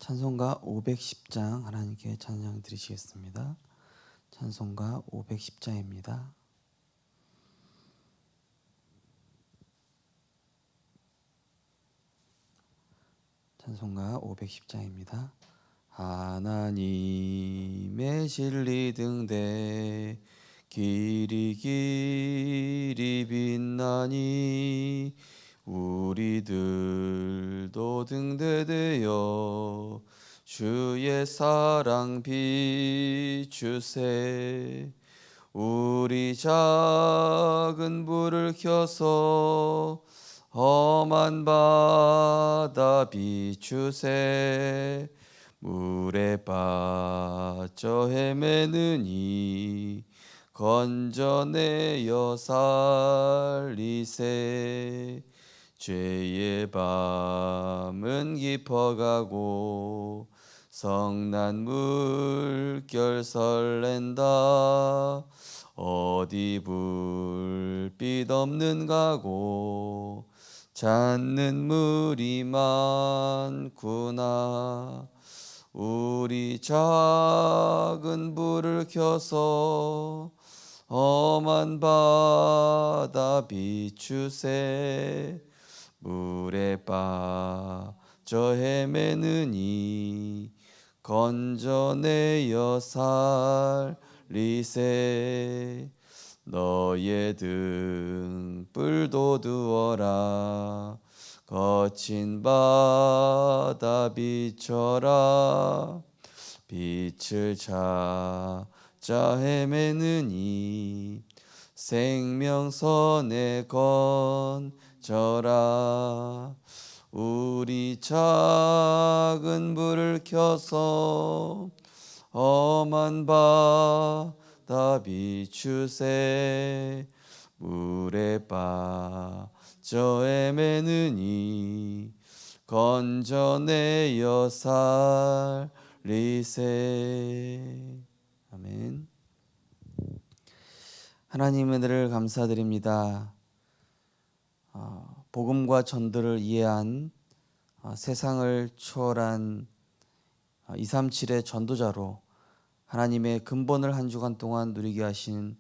찬송가 510장 하나님께 찬양 드리시겠습니다. 찬송가 510장입니다. 찬송가 510장입니다. 하나님의 진리 등대 길이 길이 빛나니 우리들도 등대되어 주의 사랑 비추세. 우리 작은 불을 켜서 험한 바다 비추세. 물에 빠져 헤매느니 건져내어 살리세. 죄의 밤은 깊어가고 성난 물결 설렌다. 어디 불빛 없는 가고 찾는 물이 많구나. 우리 작은 불을 켜서 험한 바다 비추세. 물에 빠져 헤매느니 건져내어 살리세. 너의 등불도 두어라. 거친 바다 비춰라. 빛을 찾아 헤매느니 생명선에 건져라. 우리 작은 불을 켜서 험한 바다 비추세. 물에 빠져 헤매느니 건져내어 살리세. 아멘. 하나님의 은혜를 감사드립니다. 복음과 전도를 이해한 세상을 초월한 237의 전도자로 하나님의 근본을 한 주간 동안 누리게 하신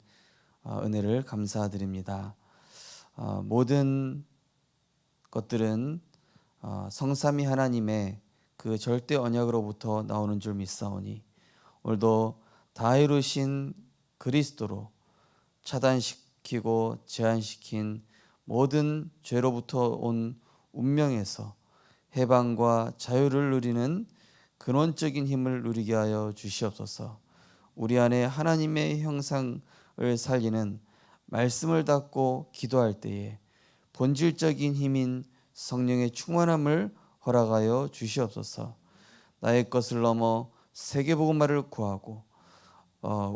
은혜를 감사드립니다. 모든 것들은 성삼위 하나님의 그 절대 언약으로부터 나오는 줄 믿사오니 오늘도 다 이루신 그리스도로 차단시키고 제한시킨 모든 죄로부터 온 운명에서 해방과 자유를 누리는 근원적인 힘을 누리게 하여 주시옵소서. 우리 안에 하나님의 형상을 살리는 말씀을 닫고 기도할 때에 본질적인 힘인 성령의 충만함을 허락하여 주시옵소서. 나의 것을 넘어 세계복음화를 구하고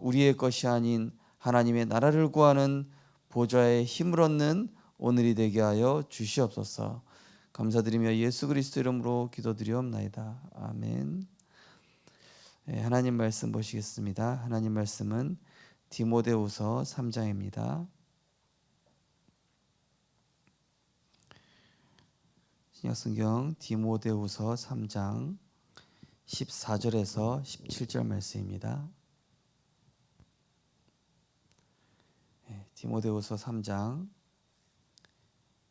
우리의 것이 아닌 하나님의 나라를 구하는 보좌의 힘을 얻는 오늘이 되게 하여 주시옵소서. 감사드리며 예수 그리스도 이름으로 기도드리옵나이다. 아멘. 하나님 말씀 보시겠습니다. 하나님 말씀은 디모데후서 3장입니다. 신약성경 디모데후서 3장 14절에서 17절 말씀입니다. 디모데후서 3장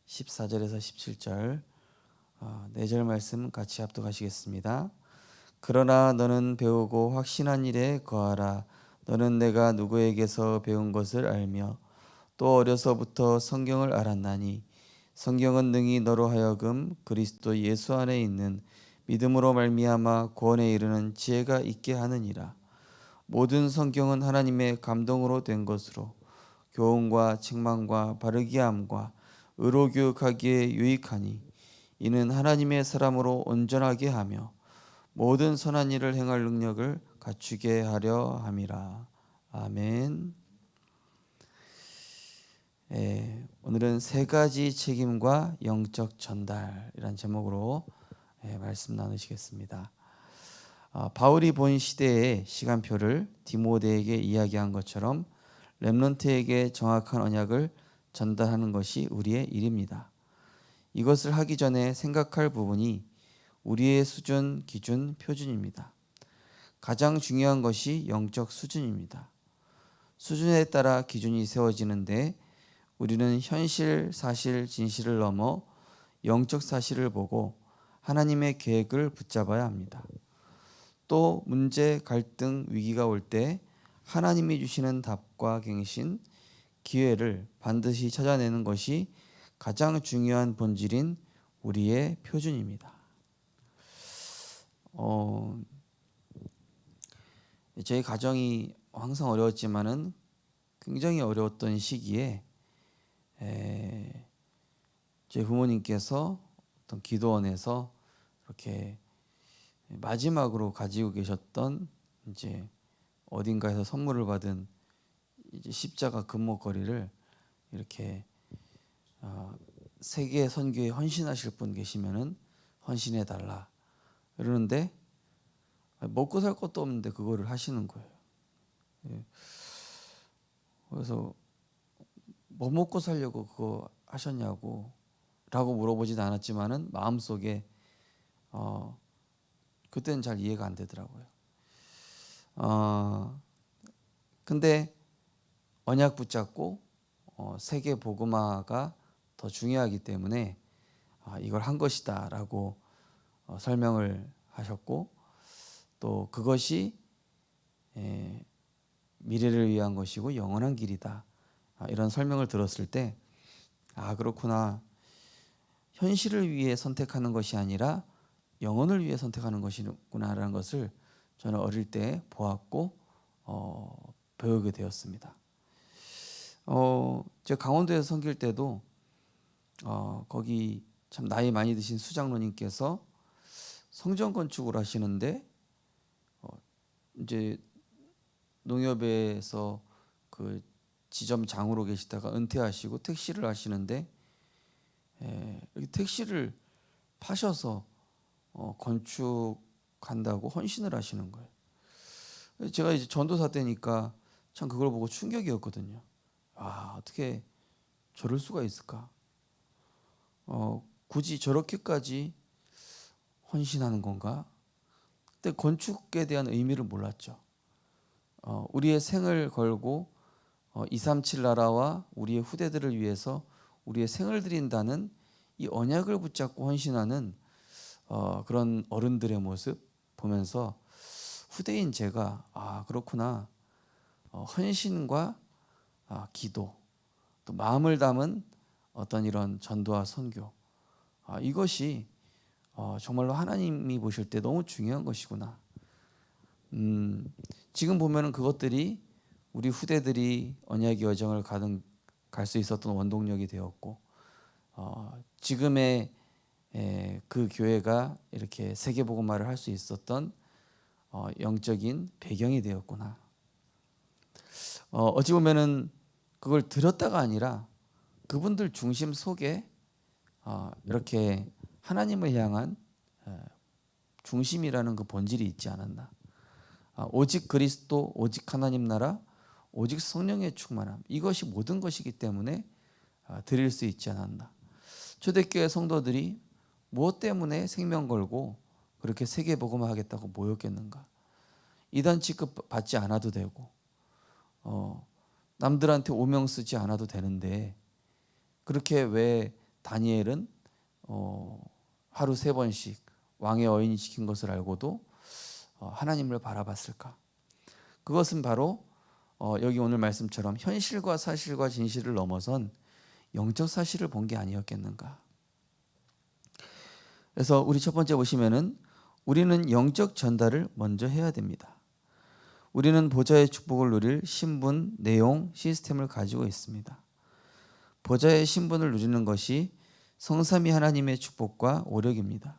14절에서 17절 4절 말씀 같이 합독하시겠습니다. 그러나 너는 배우고 확신한 일에 거하라. 너는 내가 누구에게서 배운 것을 알며 또 어려서부터 성경을 알았나니 성경은 능히 너로 하여금 그리스도 예수 안에 있는 믿음으로 말미암아 구원에 이르는 지혜가 있게 하느니라. 모든 성경은 하나님의 감동으로 된 것으로 교훈과 책망과 바르게 함과 의로 교육하기에 유익하니 이는 하나님의 사람으로 온전하게 하며 모든 선한 일을 행할 능력을 갖추게 하려 함이라. 아멘. 오늘은 세 가지 책임과 영적 전달이란 제목으로 말씀 나누시겠습니다. 바울이 본 시대의 시간표를 디모데에게 이야기한 것처럼 렘넌트에게 정확한 언약을 전달하는 것이 우리의 일입니다. 이것을 하기 전에 생각할 부분이 우리의 수준, 기준, 표준입니다. 가장 중요한 것이 영적 수준입니다. 수준에 따라 기준이 세워지는데 우리는 현실, 사실, 진실을 넘어 영적 사실을 보고 하나님의 계획을 붙잡아야 합니다. 또 문제, 갈등, 위기가 올 때 하나님이 주시는 답과 갱신, 기회를 반드시 찾아내는 것이 가장 중요한 본질인 우리의 표준입니다. 저희 가정이 항상 어려웠지만은 굉장히 어려웠던 시기에 제 부모님께서 어떤 기도원에서 이렇게 마지막으로 가지고 계셨던 이제 어딘가에서 선물을 받은 이제 십자가 금목걸이를 이렇게 세계 선교에 헌신하실 분 계시면은 헌신해 달라 이러는데 먹고 살 것도 없는데 그거를 하시는 거예요. 그래서 뭐 먹고 살려고 그거 하셨냐고 라고 물어보지도 않았지만은 마음속에 그때는 잘 이해가 안 되더라고요. 근데 언약 붙잡고 세계 복음화가 더 중요하기 때문에 이걸 한 것이다라고 설명을 하셨고 또 그것이 미래를 위한 것이고 영원한 길이다. 이런 설명을 들었을 때 그렇구나. 현실을 위해 선택하는 것이 아니라 영혼을 위해 선택하는 것이구나라는 것을 저는 어릴 때 보았고 배우게 되었습니다. 제가 강원도에서 섬길 때도 거기 참 나이 많이 드신 수장로님께서 성전 건축을 하시는데 이제 농협에서 그 지점장으로 계시다가 은퇴하시고 택시를 하시는데 택시를 파셔서 건축한다고 헌신을 하시는 거예요. 제가 이제 전도사 때니까 참 그걸 보고 충격이었거든요. 어떻게 저럴 수가 있을까? 굳이 저렇게까지 헌신하는 건가? 그때 건축에 대한 의미를 몰랐죠. 우리의 생을 걸고 237 나라와 우리의 후대들을 위해서 우리의 생을 드린다는 이 언약을 붙잡고 헌신하는 그런 어른들의 모습 보면서 후대인 제가 그렇구나. 헌신과 기도 또 마음을 담은 어떤 이런 전도와 선교 이것이 정말로 하나님이 보실 때 너무 중요한 것이구나. 지금 보면은 그것들이 우리 후대들이 언약의 여정을 갈 수 있었던 원동력이 되었고 지금의 그 교회가 이렇게 세계복음화를 할 수 있었던 영적인 배경이 되었구나. 어찌 보면은 그걸 들었다가 아니라 그분들 중심 속에 이렇게 하나님을 향한 중심이라는 그 본질이 있지 않았나. 오직 그리스도, 오직 하나님 나라, 오직 성령의 충만함 이것이 모든 것이기 때문에 드릴 수 있지 않았나. 초대교회 성도들이 무엇 때문에 생명 걸고 그렇게 세계복음화 하겠다고 모였겠는가. 이단 취급 받지 않아도 되고 남들한테 오명 쓰지 않아도 되는데 그렇게 왜 다니엘은 하루 3번씩 왕의 어인이 시킨 것을 알고도 하나님을 바라봤을까? 그것은 바로 여기 오늘 말씀처럼 현실과 사실과 진실을 넘어선 영적 사실을 본 게 아니었겠는가? 그래서 우리 첫 번째 보시면은 우리는 영적 전달을 먼저 해야 됩니다. 우리는 보좌의 축복을 누릴 신분, 내용, 시스템을 가지고 있습니다. 보좌의 신분을 누리는 것이 성삼위 하나님의 축복과 오력입니다.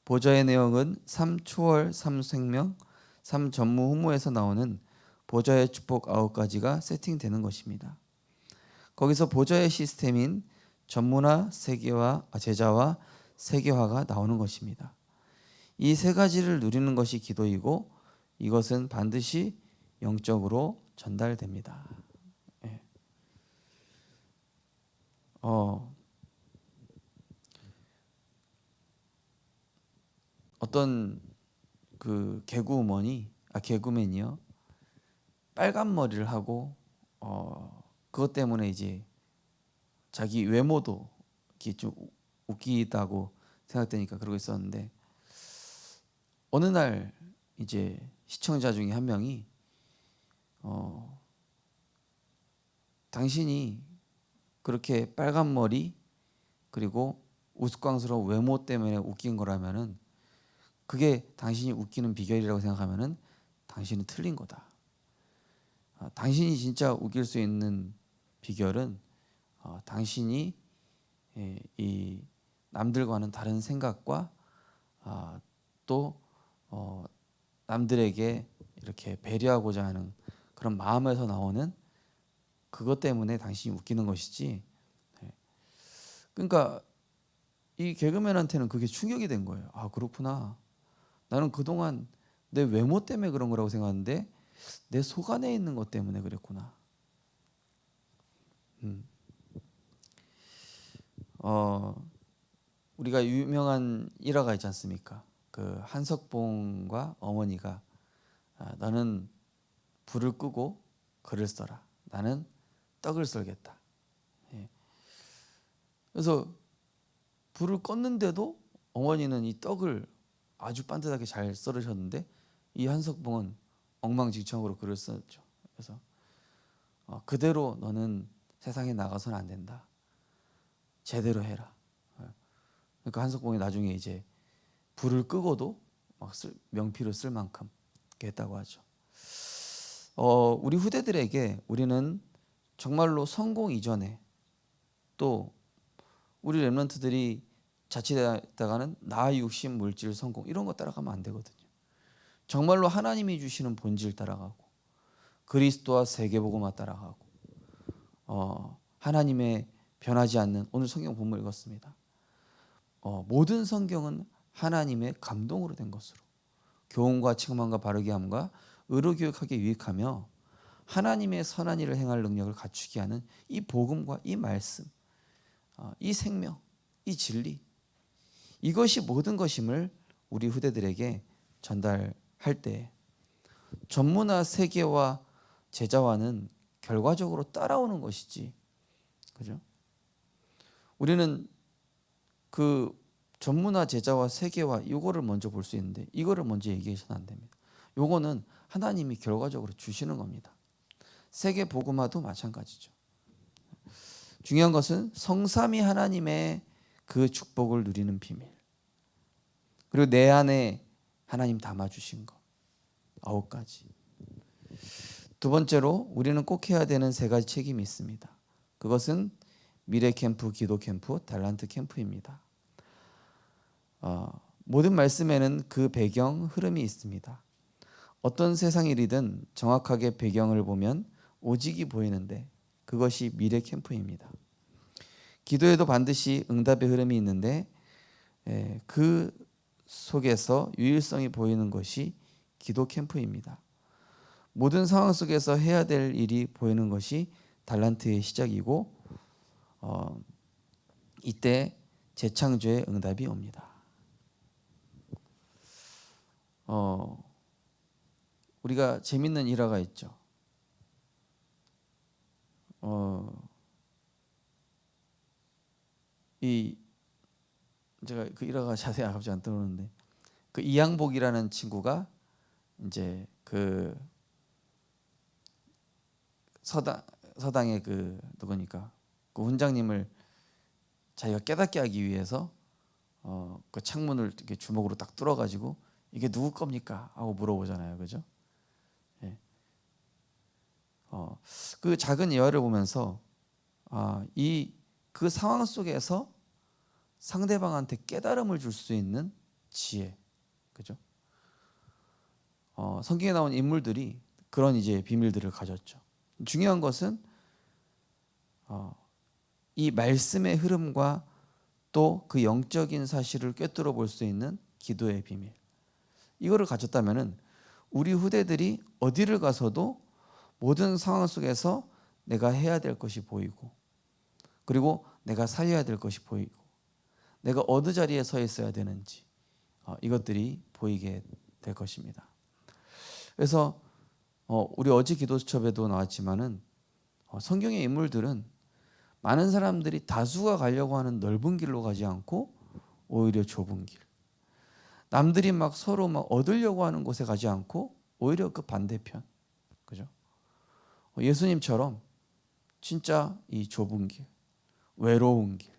보좌의 내용은 3초월, 3생명, 3전무후무에서 나오는 보좌의 축복 9가지가 세팅되는 것입니다. 거기서 보좌의 시스템인 전문화, 세계화, 제자화, 세계화가 나오는 것입니다. 이 3가지를 누리는 것이 기도이고 이것은 반드시 영적으로 전달됩니다. 어떤 그 개그맨이요, 빨간 머리를 하고 그것 때문에 이제 자기 외모도 이렇게 좀 웃기다고 생각되니까 그러고 있었는데, 어느 날 이제 시청자 중에 한 명이 당신이 그렇게 빨간 머리 그리고 우스꽝스러운 외모 때문에 웃긴 거라면은, 그게 당신이 웃기는 비결이라고 생각하면은 당신은 틀린 거다. 당신이 진짜 웃길 수 있는 비결은 당신이 이 남들과는 다른 생각과 또 남들에게 이렇게 배려하고자 하는 그런 마음에서 나오는 그것 때문에 당신이 웃기는 것이지. 그러니까 이 개그맨한테는 그게 충격이 된 거예요. 아, 그렇구나. 나는 그동안 내 외모 때문에 그런 거라고 생각하는데 내 속 안에 있는 것 때문에 그랬구나. 우리가 유명한 일화가 있지 않습니까? 그 한석봉과 어머니가 너는 불을 끄고 글을 써라. 나는 떡을 썰겠다. 예. 그래서 불을 껐는데도 어머니는 이 떡을 아주 반듯하게 잘 썰으셨는데, 이 한석봉은 엉망진창으로 글을 썼죠. 그래서 그대로 너는 세상에 나가서는 안 된다. 제대로 해라. 그러니까 한석봉이 나중에 이제 불을 끄고도 막 명피로 쓸 만큼 했다고 하죠. 우리 후대들에게 우리는 정말로 성공 이전에, 또 우리 렘넌트들이 자칫하다가는 나 육신 물질 성공 이런 거 따라가면 안 되거든요. 정말로 하나님이 주시는 본질 따라가고 그리스도와 세계복음화 따라가고 하나님의 변하지 않는, 오늘 성경 본문 읽었습니다. 모든 성경은 하나님의 감동으로 된 것으로 교훈과 책망과 바르게 함과 의로 교육하게 유익하며 하나님의 선한 일을 행할 능력을 갖추게 하는 이 복음과 이 말씀, 이 생명, 이 진리, 이것이 모든 것임을 우리 후대들에게 전달할 때 전문화 세계와 제자화는 결과적으로 따라오는 것이지, 그죠? 우리는 그 전문화 제자화 세계화 이거를 먼저 볼 수 있는데 이거를 먼저 얘기해서는 안 됩니다. 요거는 하나님이 결과적으로 주시는 겁니다. 세계 복음화도 마찬가지죠. 중요한 것은 성삼위 하나님의 그 축복을 누리는 비밀, 그리고 내 안에 하나님 담아주신 것 9가지. 두 번째로 우리는 꼭 해야 되는 3가지 책임이 있습니다. 그것은 미래 캠프, 기도 캠프, 달란트 캠프입니다. 모든 말씀에는 그 배경 흐름이 있습니다. 어떤 세상 일이든 정확하게 배경을 보면 오직이 보이는데 그것이 미래 캠프입니다. 기도에도 반드시 응답의 흐름이 있는데 그 속에서 유일성이 보이는 것이 기도 캠프입니다. 모든 상황 속에서 해야 될 일이 보이는 것이 달란트의 시작이고 이때 재창조의 응답이 옵니다. 우리가 재밌는 일화가 있죠. 제가 그 일화가 자세히 갑자기 안 떠오르는데, 그 이양복이라는 친구가 이제 그 서당의 그 누구니까 그 훈장님을 자기가 깨닫게 하기 위해서 그 창문을 이렇게 주먹으로 딱 뚫어가지고 이게 누구 겁니까? 하고 물어보잖아요, 그죠? 예. 그 작은 예화를 보면서 이 그 상황 속에서 상대방한테 깨달음을 줄 수 있는 지혜, 그죠? 성경에 나온 인물들이 그런 이제 비밀들을 가졌죠. 중요한 것은 이 말씀의 흐름과 또 그 영적인 사실을 꿰뚫어 볼 수 있는 기도의 비밀, 이거를 가졌다면은 우리 후대들이 어디를 가서도 모든 상황 속에서 내가 해야 될 것이 보이고, 그리고 내가 살려야 될 것이 보이고, 내가 어느 자리에 서 있어야 되는지, 이것들이 보이게 될 것입니다. 그래서 우리 어제 기도 수첩에도 나왔지만은 성경의 인물들은 많은 사람들이 다수가 가려고 하는 넓은 길로 가지 않고 오히려 좁은 길, 남들이 막 서로 막 얻으려고 하는 곳에 가지 않고 오히려 그 반대편, 그죠? 예수님처럼 진짜 이 좁은 길, 외로운 길,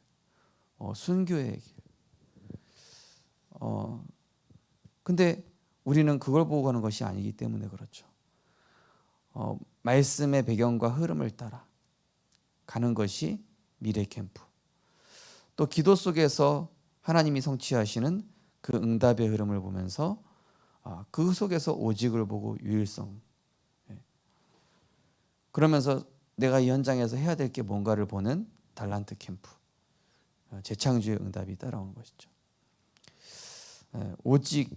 순교의 길. 근데 우리는 그걸 보고 가는 것이 아니기 때문에 그렇죠. 말씀의 배경과 흐름을 따라 가는 것이 미래 캠프. 또 기도 속에서 하나님이 성취하시는 그 응답의 흐름을 보면서 그 속에서 오직을 보고 유일성. 그러면서 내가 이 현장에서 해야 될 게 뭔가를 보는 달란트 캠프. 재창조의 응답이 따라오는 것이죠. 오직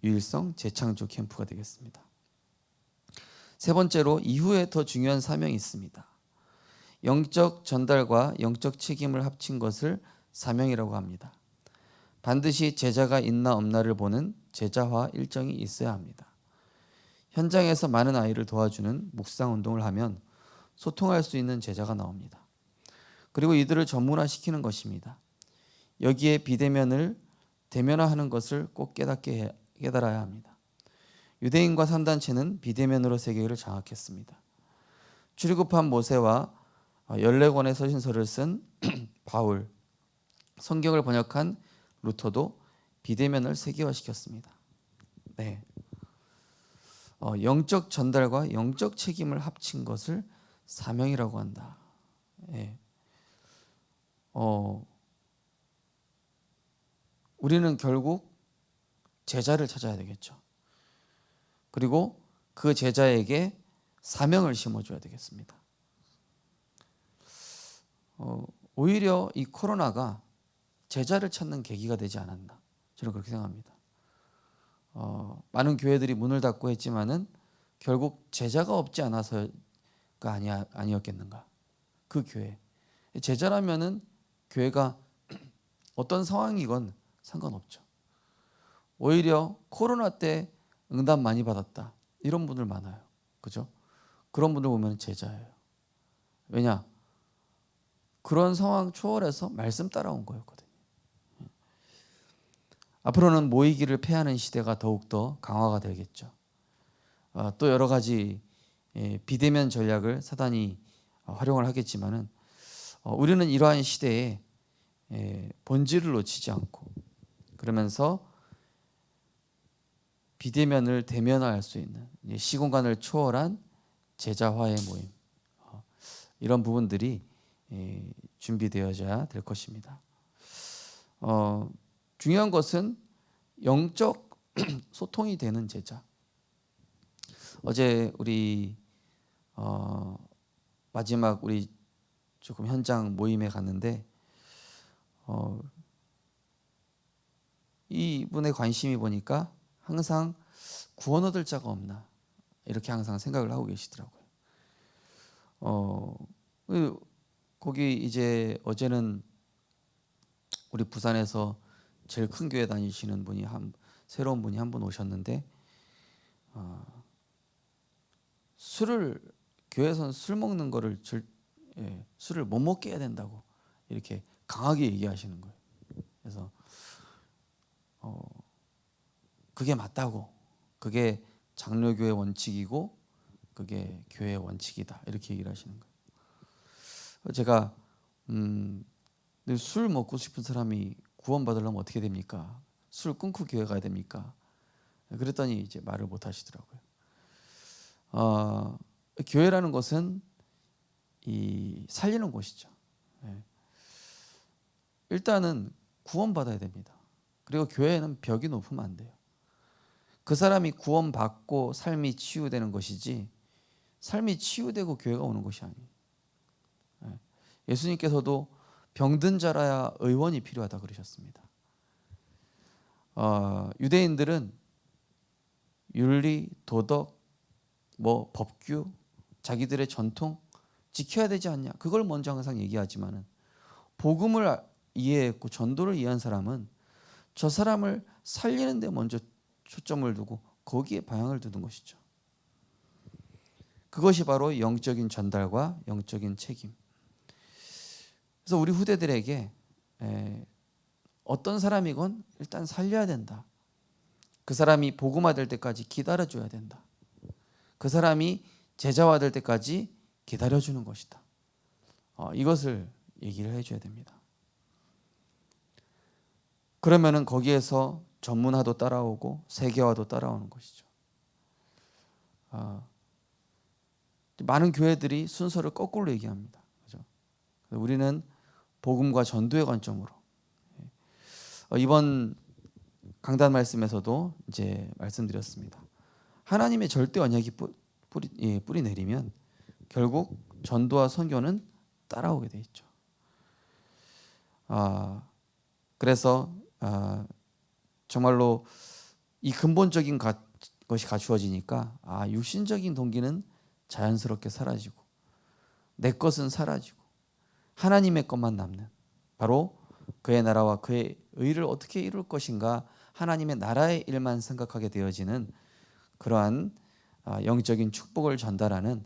유일성 재창조 캠프가 되겠습니다. 세 번째로 이후에 더 중요한 사명이 있습니다. 영적 전달과 영적 책임을 합친 것을 사명이라고 합니다. 반드시 제자가 있나 없나를 보는 제자화 일정이 있어야 합니다. 현장에서 많은 아이를 도와주는 묵상 운동을 하면 소통할 수 있는 제자가 나옵니다. 그리고 이들을 전문화시키는 것입니다. 여기에 비대면을 대면화하는 것을 꼭 깨달아야 합니다. 유대인과 산단체는 비대면으로 세계를 장악했습니다. 출애굽한 모세와 14권의 서신서를 쓴 바울, 성경을 번역한 루터도 비대면을 세계화시켰습니다. 네. 영적 전달과 영적 책임을 합친 것을 사명이라고 한다. 네. 우리는 결국 제자를 찾아야 되겠죠. 그리고 그 제자에게 사명을 심어줘야 되겠습니다. 오히려 이 코로나가 제자를 찾는 계기가 되지 않았나, 저는 그렇게 생각합니다. 많은 교회들이 문을 닫고 했지만은 결국 제자가 없지 않아서가 아니었겠는가. 그 교회 제자라면은 교회가 어떤 상황이건 상관없죠. 오히려 코로나 때 응답 많이 받았다 이런 분들 많아요. 그죠? 그런 분들 보면 제자예요. 왜냐? 그런 상황 초월해서 말씀 따라온 거였거든요. 앞으로는 모이기를 폐하는 시대가 더욱더 강화가 되겠죠. 또 여러 가지 비대면 전략을 사단이 활용을 하겠지만은 우리는 이러한 시대에 본질을 놓치지 않고 그러면서 비대면을 대면화할 수 있는 시공간을 초월한 제자화의 모임, 이런 부분들이 준비되어져야 될 것입니다. 중요한 것은 영적 소통이 되는 제자. 어제 우리 마지막 우리 조금 현장 모임에 갔는데 이분의 관심이 보니까 항상 구원 얻을 자가 없나 이렇게 항상 생각을 하고 계시더라고요. 거기 이제 어제는 우리 부산에서 제일 큰 교회 다니시는 분이 새로운 분이 한 분 오셨는데 술을 교회에서는 술 먹는 거를 술을 못 먹게 해야 된다고 이렇게 강하게 얘기하시는 거예요. 그래서 그게 맞다고, 그게 장로교회 원칙이고 그게 교회의 원칙이다 이렇게 얘기를 하시는 거예요. 제가 술 먹고 싶은 사람이 구원받으려면 어떻게 됩니까? 술 끊고 교회 가야 됩니까? 그랬더니 이제 말을 못 하시더라고요. 교회라는 것은 살리는 곳이죠. 일단은 구원받아야 됩니다. 그리고 교회는 벽이 높으면 안 돼요. 그 사람이 구원받고 삶이 치유되는 것이지 삶이 치유되고 교회가 오는 것이 아니에요. 예수님께서도 병든 자라야 의원이 필요하다 그러셨습니다. 유대인들은 윤리, 도덕, 법규, 자기들의 전통 지켜야 되지 않냐, 그걸 먼저 항상 얘기하지만은 복음을 이해했고 전도를 이해한 사람은 저 사람을 살리는 데 먼저 초점을 두고 거기에 방향을 두는 것이죠. 그것이 바로 영적인 전달과 영적인 책임. 그래서 우리 후대들에게 어떤 사람이건 일단 살려야 된다. 그 사람이 복음화될 때까지 기다려줘야 된다. 그 사람이 제자화될 때까지 기다려주는 것이다. 이것을 얘기를 해줘야 됩니다. 그러면은 거기에서 전문화도 따라오고 세계화도 따라오는 것이죠. 많은 교회들이 순서를 거꾸로 얘기합니다. 그렇죠? 우리는 복음과 전도의 관점으로 이번 강단 말씀에서도 이제 말씀드렸습니다. 하나님의 절대 언약이 뿌리 내리면 결국 전도와 선교는 따라오게 돼 있죠. 그래서 정말로 이 근본적인 것이 갖추어지니까 육신적인 동기는 자연스럽게 사라지고 내 것은 사라지고 하나님의 것만 남는, 바로 그의 나라와 그의 의를 어떻게 이룰 것인가, 하나님의 나라의 일만 생각하게 되어지는 그러한 영적인 축복을 전달하는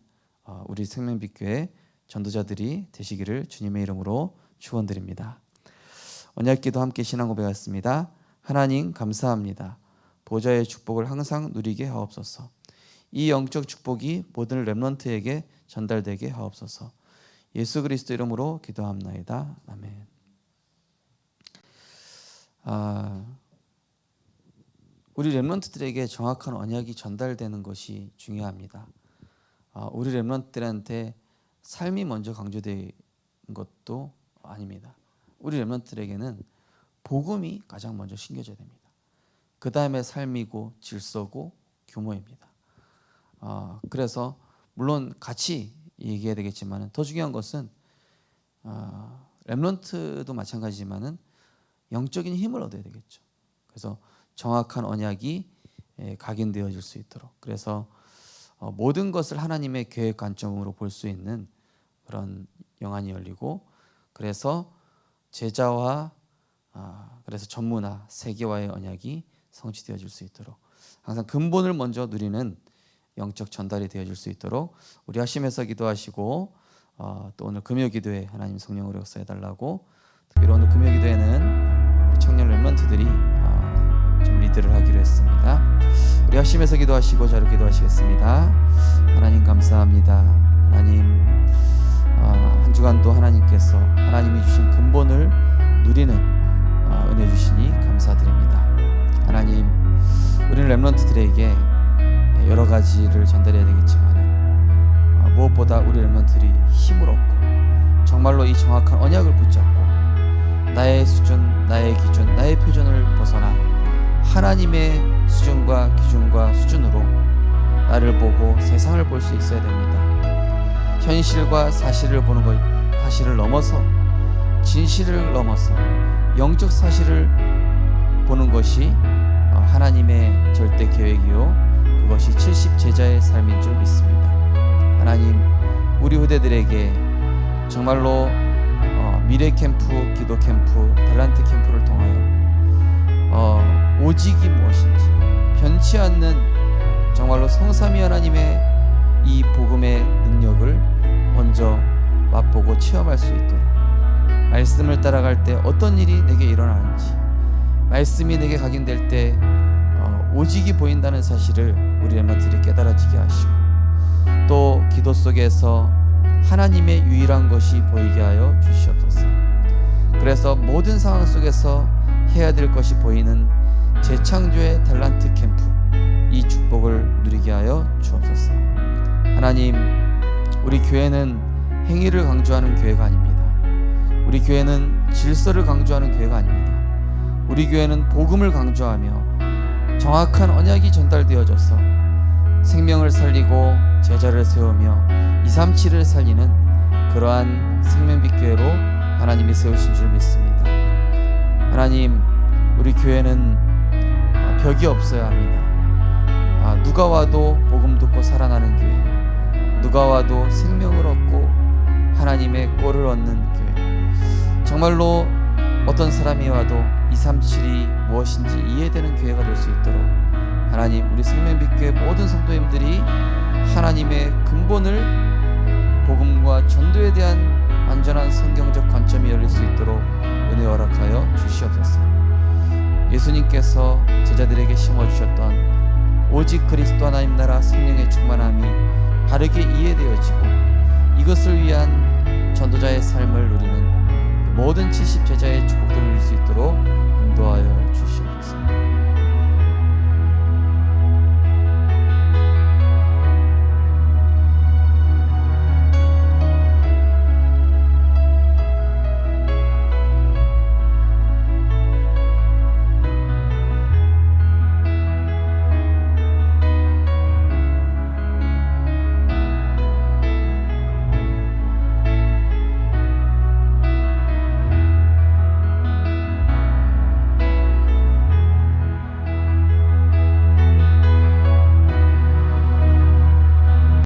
우리 생명빛교회 전도자들이 되시기를 주님의 이름으로 축원드립니다. 언약기도 함께 신앙 고백하겠습니다. 하나님 감사합니다. 보좌의 축복을 항상 누리게 하옵소서. 이 영적 축복이 모든 렘넌트에게 전달되게 하옵소서. 예수 그리스도 이름으로 기도합나이다. 아멘. 우리 렘넌트들에게 정확한 언약이 전달되는 것이 중요합니다. 우리 렘넌트들한테 삶이 먼저 강조된 것도 아닙니다. 우리 렘넌트들에게는 복음이 가장 먼저 심겨져야 됩니다. 그 다음에 삶이고 질서고 규모입니다. 그래서 물론 같이 얘기해야 되겠지만 더 중요한 것은 렘넌트도 마찬가지지만 영적인 힘을 얻어야 되겠죠. 그래서 정확한 언약이 각인되어질 수 있도록, 그래서 모든 것을 하나님의 계획 관점으로 볼 수 있는 그런 영안이 열리고, 그래서 제자와 그래서 전문화, 세계화의 언약이 성취되어질 수 있도록 항상 근본을 먼저 누리는 영적 전달이 되어질 수 있도록 우리 하심에서 기도하시고, 또 오늘 금요기도회 하나님 성령으로 역사해달라고, 특별히 오늘 금요기도회는 우리 청년 렘넌트들이 좀 리드를 하기로 했습니다. 우리 하심에서 기도하시고 자로 기도하시겠습니다. 하나님 감사합니다. 하나님 한 주간도 하나님께서 하나님이 주신 근본을 누리는 은혜 주시니 감사드립니다. 하나님, 우리는 렘넌트들에게 여러 가지를 전달해야 되겠지만 무엇보다 우리 렘넌트들이 힘을 얻고 정말로 이 정확한 언약을 붙잡고 나의 수준, 나의 기준, 나의 표준을 벗어나 하나님의 수준과 기준과 수준으로 나를 보고 세상을 볼 수 있어야 됩니다. 현실과 사실을 보는 것, 사실을 넘어서 진실을 넘어서 영적 사실을 보는 것이 하나님의 절대 계획이요, 그것이 70제자의 삶인 줄 믿습니다. 하나님, 우리 후대들에게 정말로 미래 캠프, 기도 캠프, 달란트 캠프를 통하여 오직이 무엇인지, 변치 않는 정말로 성삼위 하나님의 이 복음의 능력을 먼저 맛보고 체험할 수 있도록, 말씀을 따라갈 때 어떤 일이 내게 일어나는지, 말씀이 내게 각인될 때 오직이 보인다는 사실을 우리 렘넌트들이 깨달아지게 하시고, 또 기도 속에서 하나님의 유일한 것이 보이게 하여 주시옵소서. 그래서 모든 상황 속에서 해야 될 것이 보이는 재창조의 달란트 캠프, 이 축복을 누리게 하여 주옵소서. 하나님, 우리 교회는 행위를 강조하는 교회가 아닙니다. 우리 교회는 질서를 강조하는 교회가 아닙니다. 우리 교회는 복음을 강조하며 정확한 언약이 전달되어져서 생명을 살리고 제자를 세우며 237을 살리는 그러한 생명빛교회로 하나님이 세우신 줄 믿습니다. 하나님, 우리 교회는 벽이 없어야 합니다. 누가 와도 복음 듣고 살아나는 교회, 누가 와도 생명을 얻고 하나님의 꼴을 얻는 교회, 정말로 어떤 사람이 와도 237이 무엇인지 이해되는 교회가 될 수 있도록 하나님, 우리 생명빛교회 모든 성도님들이 하나님의 근본을 복음과 전도에 대한 완전한 성경적 관점이 열릴 수 있도록 은혜 허락하여 주시옵소서. 예수님께서 제자들에게 심어주셨던 오직 그리스도 하나님 나라 성령의 충만함이 바르게 이해되어지고 이것을 위한 전도자의 삶을 누리는 모든 70제자의 축복들을 누릴 수 있도록 인도하여